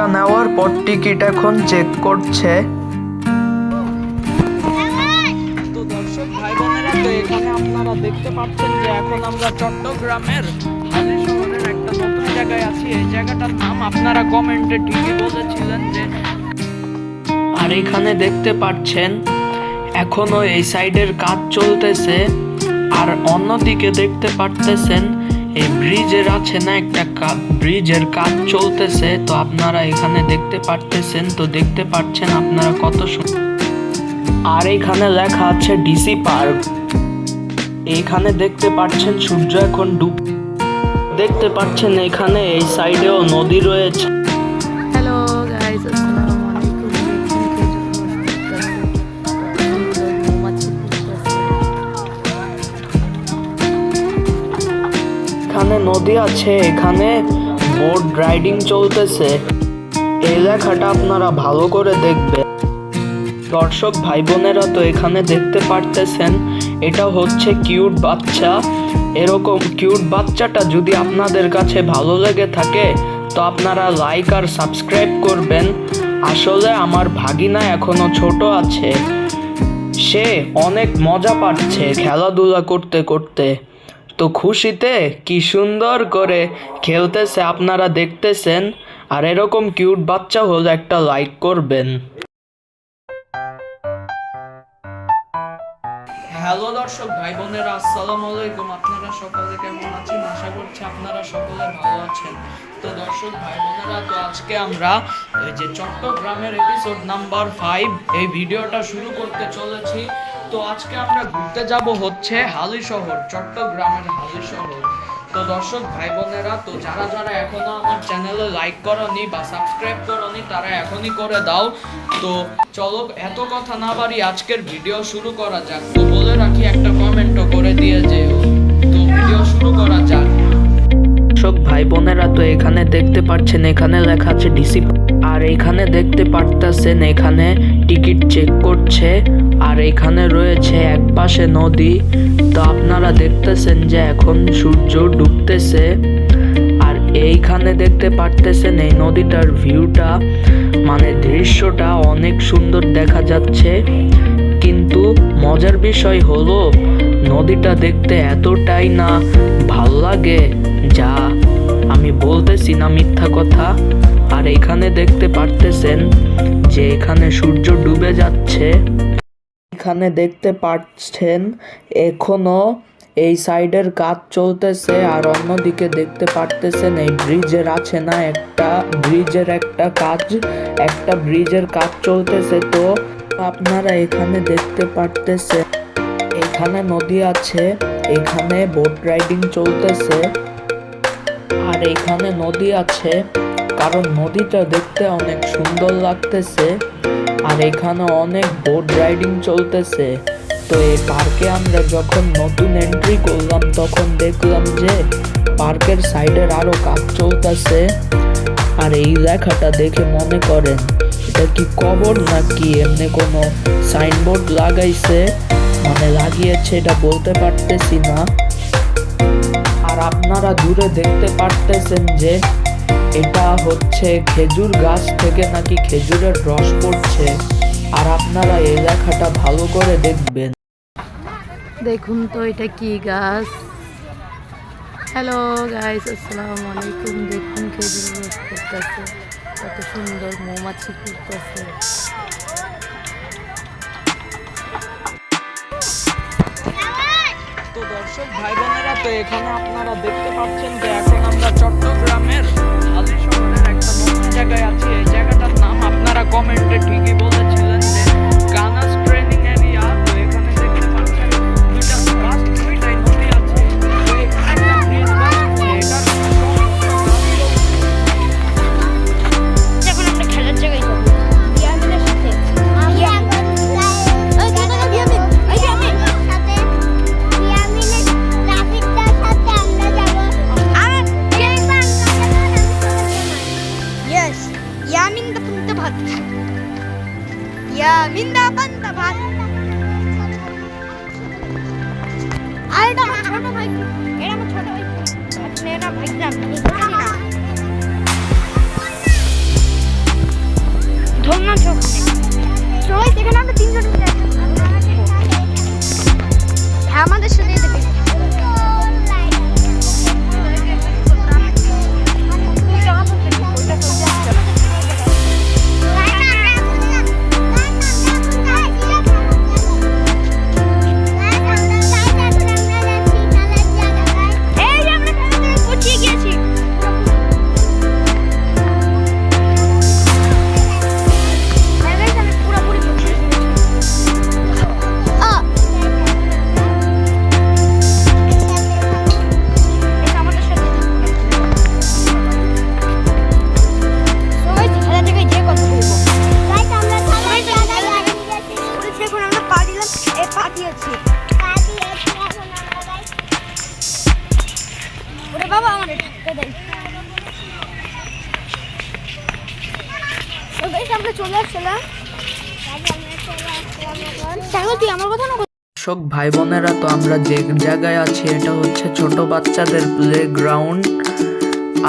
টিকিটটা নেওয়ার পর টিকিট এখন চেক করছে। তো দর্শক ভাই বোনেরা, তো এখানে আপনারা দেখতে পাচ্ছেন যে এখন আমরা চট্টগ্রামের হালি শহরের একটা নতুন জায়গায় আছি। এই জায়গাটার নাম আপনারা কমেন্টে ঠিকই বলেছিলেন যে, আর এখানে দেখতে পাচ্ছেন এখনো এই সাইডের কাজ চলতেছে। আর অন্যদিকে দেখতে পারতেছেন এই ব্রিজের আছে না একটা ব্রিজের কাজ চলতেছে। তো আপনারা এখানে দেখতে পারতেছেন, তো দেখতে পাচ্ছেন আপনারা কত সুন্দর। আর এখানে লেখা আছে ডিসি পার্ক। এইখানে দেখতে পাচ্ছেন সূর্য এখন ডুব, দেখতে পাচ্ছেন এখানে এই সাইডেও নদী রয়েছে। হ্যালো গাইস, আসসালামু আলাইকুম। এখানে নদী আছে, এখানে বোট রাইডিং চলতেছে। এই লেখাটা আপনারা ভালো করে দেখবেন। দর্শক ভাই বোনেরা, তো এখানে দেখতে পারতেছেন এটা হচ্ছে কিউট বাচ্চা। এরকম কিউট বাচ্চাটা যদি আপনাদের কাছে ভালো লেগে থাকে তো আপনারা লাইক আর সাবস্ক্রাইব করবেন। আসলে আমার ভাগিনা এখনো ছোট আছে, সে অনেক মজা পাচ্ছে খেলাধুলা করতে করতে। তো খুশিতে কি সুন্দর করে খেলতেছে আপনারা দেখতেছেন। আর এরকম কিউট বাচ্চা হলে একটা লাইক করবেন। হ্যালো দর্শক ভাই বোনেরা, আসসালামু আলাইকুম। আপনারা সকলে কেমন আছেন? আশা করছি আপনারা সকলে ভালো আছেন। তো দর্শক ভাই বোনেরা, তো আজকে আমরা এই যে চট্টগ্রামের এপিসোড নাম্বার 5 এই ভিডিওটা শুরু করতে চলেছি। তো আজকে আমরা ঘুরতে যাব হচ্ছে হালি শহর, চট্টগ্রামের হালি শহর। তো দর্শক ভাই বোনেরা, তো যারা যারা এখনো আমার চ্যানেলে লাইক করনি বা সাবস্ক্রাইব করনি তারা এখনই করে দাও। তো চলো এত কথা না বাড়ি আজকের ভিডিও শুরু করা যাক। তো বলে রাখি একটা কমেন্টও করে দিয়ে যেও। তো ভিডিও শুরু করা যাক। দর্শক ভাই বোনেরা, তো এখানে দেখতে পাচ্ছেন এখানে লেখা আছে ডিসি। আর এখানে দেখতে পারতেছেন এখানে টিকিট চেক করছে। আর এখানে রয়েছে এক পাশে নদী। তো আপনারা দেখতেছেন যে এখন সূর্য ডুবতেছে। আর এইখানে দেখতে পারতেছেন এই নদীটার ভিউটা, মানে দৃশ্যটা অনেক সুন্দর দেখা যাচ্ছে। কিন্তু মজার বিষয় হলো নদীটা দেখতে এতটাই না ভাল লাগে যা আমি বলতেছি না মিথ্যা কথা। আর এখানে দেখতে পারতেছেন যে এখানে সূর্য ডুবে যাচ্ছে। এখানে দেখতে পাচ্ছেন এখনো এই সাইডের কাজ চলতেছে। আর অন্যদিকে দেখতে পারতেছেন এই ব্রিজের আছে না একটা ব্রিজের কাজ চলতেছে। তো আপনারা এখানে দেখতে পারতেছেন এখানে নদী আছে, এখানে বোট রাইডিং চলতেছে। আর এখানে নদী আছে কারণ নদীটা দেখতে অনেক সুন্দর লাগতেছে। আর এখানে অনেক বোট রাইডিং চলতেছে। তো এই পার্কে আমরা যখন নতুন এন্ট্রি করলাম তখন দেখলাম যে পার্কের সাইডের আরো কাজ চলতেছে। আর এই লেখাটা দেখে মনে করেন এটা কি কবর নাকি এমনি কোনো সাইনবোর্ড লাগাইছে, মানে লাগিয়েছে এটা বলতে পারতেছি না। আর আপনারা দূরে দেখতে পারতেছেন যে এটা হচ্ছে খেজুর গাছ থেকে নাকি খেজুরের রস পড়ছে। আর আপনারা এই লেখাটা ভালো করে দেখবেন। দেখুন তো এটা কি গাছ। হ্যালো গাইস, আসসালামু আলাইকুম। দেখুন খেজুর রস পড়তেছে, কত সুন্দর মৌমাছি ঘুরতেছে। তো দর্শক ভাই বোনেরা, তো এখানে আপনারা দেখতে পাচ্ছেন যে এখন আমরা চট্টগ্রামের হালি শহরের একটা নতুন জায়গায় আছি। এই জায়গাটার নাম আপনারা কমেন্টে ঠিকই বলেছিলেন যে কানাস ট্রেনিং এরিয়া। তো এখানে দেখতে পাচ্ছেন দুইটাই নদী আছে। তো এখানে একটা ব্রিজ বানাচ্ছে। এটার যখন আমরা খেলার জায়গায় যাবো ইয়ামিনের সাথে ইয়ামিন দা পুনতে ভাত ইয়ামিন দা পান্তা ভাত। আর এটা আমার ছোট ভাই, এটা আমার ছোট ভাই। আপনি না ভাই জান, আমি জানি না। আছে ওখানে। সবাই সেখানে আমরা তিনজন মিলে হ্যাঁ, আমাদের সাথে যেতে পেরেছি। বাবা আমার এটা দেয়। আমরা চলে আসছিলাম। তুই আমার কথা না। দর্শক ভাই বোনেরা, তো আমরা যে জায়গায় আছি এটা হচ্ছে ছোট বাচ্চাদের প্লেগ্রাউন্ড।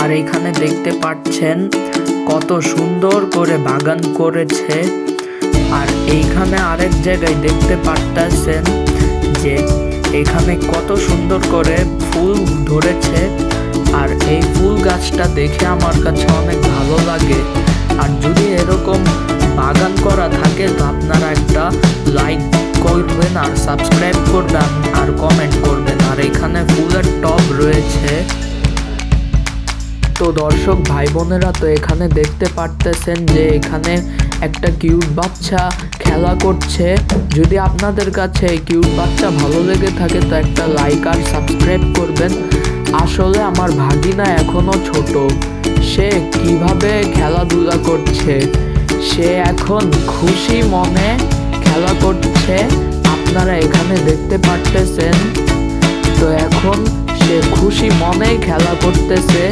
আর এখানে দেখতে পাচ্ছেন কত সুন্দর করে বাগান করেছে। আর এইখানে আরেক জায়গায় দেখতে পাচ্ছেন যে এখানে কত সুন্দর করে ফুল ধরেছে। আর এই ফুল গাছটা দেখে আমার কাছে অনেক ভালো লাগে। আর যদি এরকম বাগান করা থাকে তো আপনারা একটা লাইক করবেন আর সাবস্ক্রাইব করবেন আর কমেন্ট করবেন। আর এখানে ফুলের টব রয়েছে। তো দর্শক ভাই বোনেরা, তো এখানে দেখতে পারতেছেন যে এখানে একটা কিউট বাচ্চা খেলা করছে। যদি আপনাদের কাছে এই কিউট বাচ্চা ভালো লেগে থাকে তো একটা লাইক আর সাবস্ক্রাইব করবেন। আসলে আমার ভাগিনা এখনো ছোট, সে কিভাবে খেলাধুলা করছে, সে এখন খুশি মনে খেলা করছে। আপনারা এখানে দেখতে পারতেছেন। তো এখন সে খুশি মনেই খেলা করতেছে।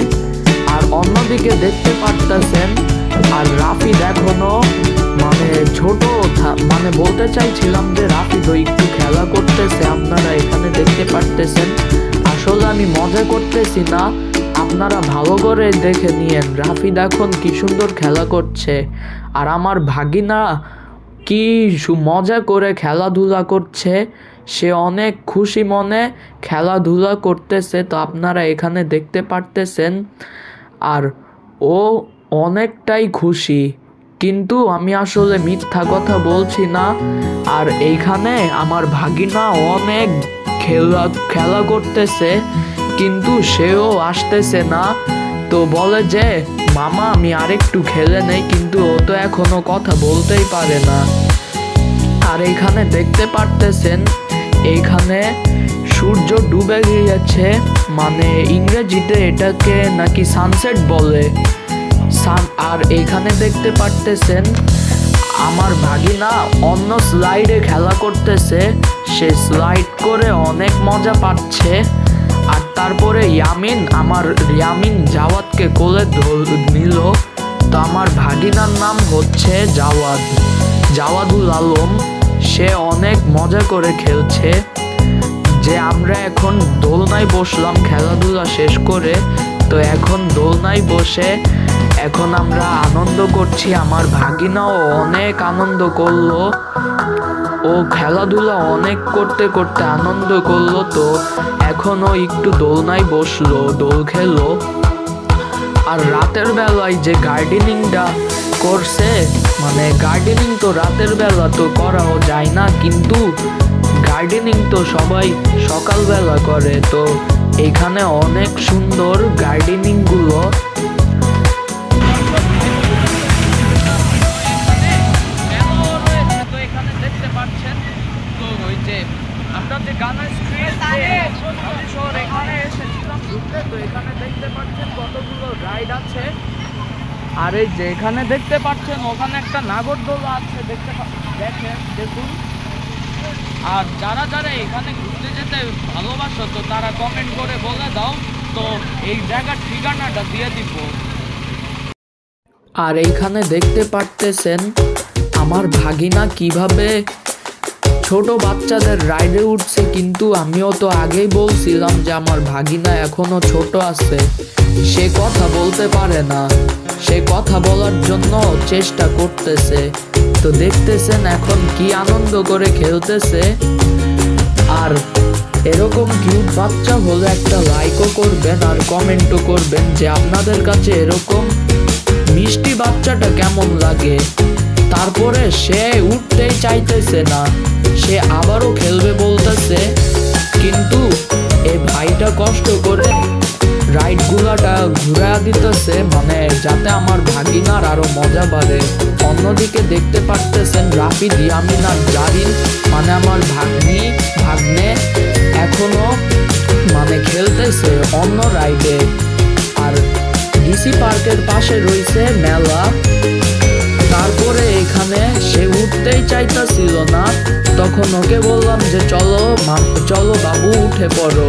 আর অন্যদিকে দেখতে পারতেছেন আর রাফিদ এখনো মানে ছোট, মানে বলতে চাইছিলাম যে রাফিদও একটু খেলা করতেছে। আপনারা এখানে দেখতে পারতেছেন। আসলে আমি মজা করতেছি না, আপনারা ভালো করে দেখে নিয়েন রাফিদ এখন কি সুন্দর খেলা করছে। আর আমার ভাগিনা কি মজা করে খেলাধুলা করছে, সে অনেক খুশি মনে খেলাধুলা করতেছে। তো আপনারা এখানে দেখতে পারতেছেন। আর ও অনেকটাই খুশি, কিন্তু আমি আসলে মিথ্যা কথা বলছি না। আর এইখানে আমার ভাগিনা অনেক খেলা করতেছে, কিন্তু সেও আসতেছে না। তো বলে যে মামা আমি আরেকটু খেলে নেই, কিন্তু ও তো এখনো কথা বলতেই পারে না। আর এইখানে দেখতে পারতেছেন এইখানে সূর্য ডুবে গিয়েছে, মানে ইংরেজিতে এটাকে নাকি সানসেট বলে। আর এইখানে দেখতে পারতেছেন আমার ভাগিনা অন্য স্লাইডে খেলা করতেছে, সে স্লাইড করে অনেক মজা পাচ্ছে। আর তারপরে ইয়ামিন জাওয়াদকে কোলে নিল। তো আমার ভাগিনার নাম হচ্ছে জাওয়াদুল আলম। সে অনেক মজা করে খেলছে। যে আমরা এখন দোলনায় বসলাম খেলাধুলা শেষ করে। তো এখন দোলনায় বসে এখন আমরা আনন্দ করছি। আমার ভাগিনাও অনেক আনন্দ করলো, ও খেলাধুলা অনেক করতে করতে আনন্দ করলো। তো এখনও একটু দোলনায় বসলো, দোল খেলো। আর রাতের বেলায় যে গার্ডেনিংটা করছে, মানে গার্ডেনিং তো রাতের বেলা তো করাও যায় না, কিন্তু গার্ডেনিং তো সবাই সকালবেলা করে। তো এখানে অনেক সুন্দর গার্ডেনিংগুলো। আপনার যে গানের স্ট্রিট শহর এখানে এসেছিলাম ঘুরতে। তো এখানে দেখতে পাচ্ছেন কতগুলো রাইড আছে। আর এই যে এখানে দেখতে পাচ্ছেন ওখানে একটা নাগরদোলা আছে, দেখুন। আর যারা যারা এখানে ঘুরতে যেতে ভালোবাসো তো তারা কমেন্ট করে বলে দাও, তো এই জায়গার ঠিকানাটা দিয়ে দিব। আর এইখানে দেখতে পারতেছেন আমার ভাগিনা কিভাবে ছোট বাচ্চাদের রাইডে উঠছে। কিন্তু আমিও তো আগেই বলছিলাম যে আমার ভাগিনা এখনো ছোট আছে। সে কথা বলতে পারে না, সে কথা বলার জন্য চেষ্টা করতেছে। তো দেখতেছেন এখন কি আনন্দ করে খেলতেছে। আর এরকম কিউট বাচ্চা হলে একটা লাইকও করবেন আর কমেন্টও করবেন যে আপনাদের কাছে এরকম মিষ্টি বাচ্চাটা কেমন লাগে। তারপরে সে উঠতেই চাইতেছে না, সে আবারও খেলবে বলতেছে, কিন্তু এই ভাইটা কষ্ট করে রাইড গুলাটা ঘুরা দিতেছে, মানে যাতে আমার ভাগিনার আরো মজা বাড়ে। অন্যদিকে দেখতে পারতেছেন রাফিদ, ইয়ামিন আর জারিন মানে আমার ভাগ্নে এখনো মানে খেলতেছে অন্য রাইডে। আর ডিসি পার্কের পাশে রয়েছে মেলা। তারপরে এখানে সে উঠতেই চাইতেছিল না, তখন ওকে বললাম যে চলো বাবু উঠে পড়ো।